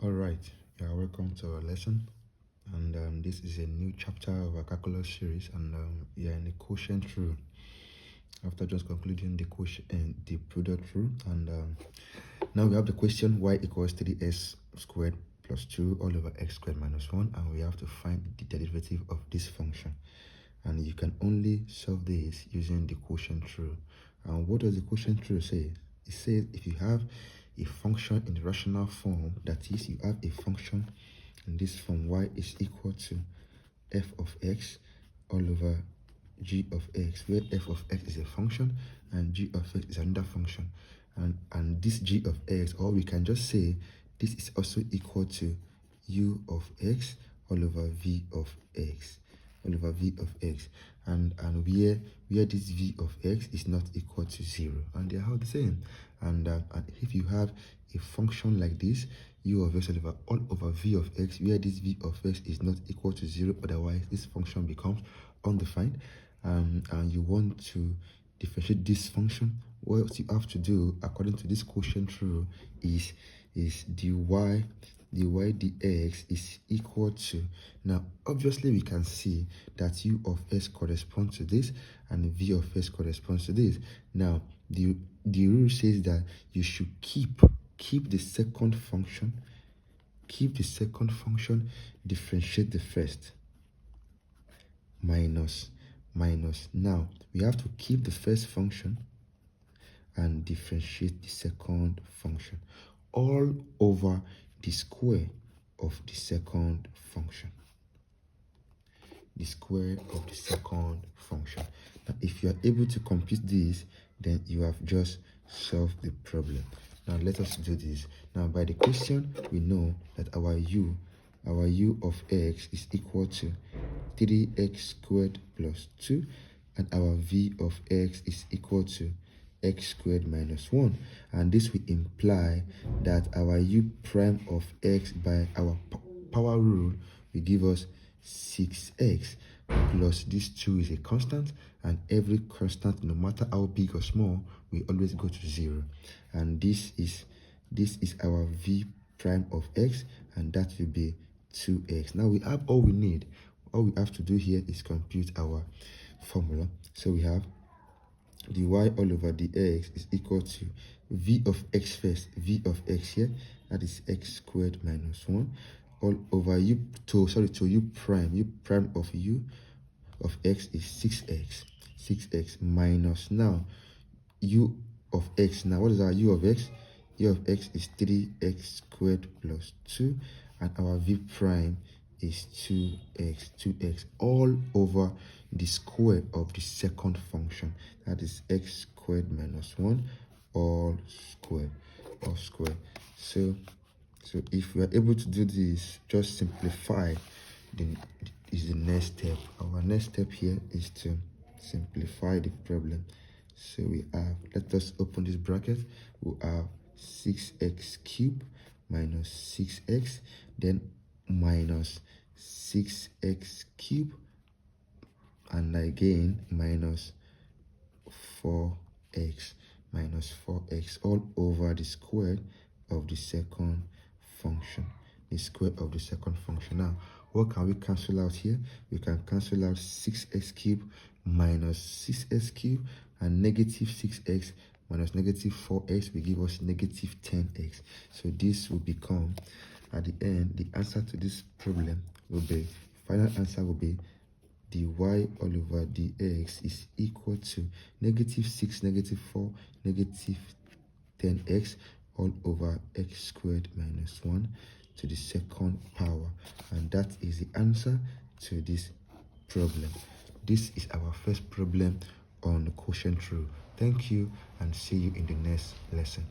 All right, yeah, welcome to our lesson. And this is a new chapter of our calculus series, and we are in the quotient rule. After just concluding the quotient and the product rule, and now we have the question y equals 3x squared plus 2 all over x squared minus 1, and we have to find the derivative of this function. And you can only solve this using the quotient rule. And what does the quotient rule say? It says if you have a function in the rational form, that is, you have a function in this form, y is equal to f of x all over g of x, where f of x is a function and g of x is another function, and this g of x, or we can just say this is also equal to u of x all over v of x, and where this v of x is not equal to 0, and they are all the same. And if you have a function like this, u of x all over v of x, where this v of x is not equal to 0, otherwise this function becomes undefined, and you want to differentiate this function, what you have to do according to this quotient rule is dy dx is equal to, now obviously we can see that u of x corresponds to this and v of x corresponds to this. Now the rule says that you should keep the second function, differentiate the first, minus. Now we have to keep the first function and differentiate the second function all over the square of the second function. Now if you are able to compute this, then you have just solved the problem. Now let us do this. Now by the question, we know that our u of x is equal to 3x squared plus 2, and our v of x is equal to x squared minus 1, and this will imply that our u prime of x by our power rule will give us 6x, plus this 2 is a constant, and every constant, no matter how big or small, will always go to 0, and this is our v prime of x, and that will be 2x. Now we have all we need. All we have to do here is compute our formula. So we have dy all over dx is equal to v of x first, v of x here, that is x squared minus 1, all over u prime of u of x is 6x minus, now u of x, now what is our u of x? U of x is 3x squared plus 2, and our v prime is 2x all over the square of the second function, that is x squared minus 1 all square. So if we are able to do this, just simplify is the next step. Our next step here is to simplify the problem. So we have, let us open this bracket, we have 6x cubed minus 6x, then minus 6x cubed, and again minus 4x all over the square of the second function. Now what can we cancel out here? We can cancel out 6x cubed minus 6x cubed, and negative 6x minus negative 4x will give us negative 10x. So this will become, at the end, the answer to this problem will be, final answer will be dy all over dx is equal to negative 6, negative 4, negative 10x all over x squared minus 1 to the second power, and that is the answer to this problem. This is our first problem on the quotient rule. Thank you, and see you in the next lesson.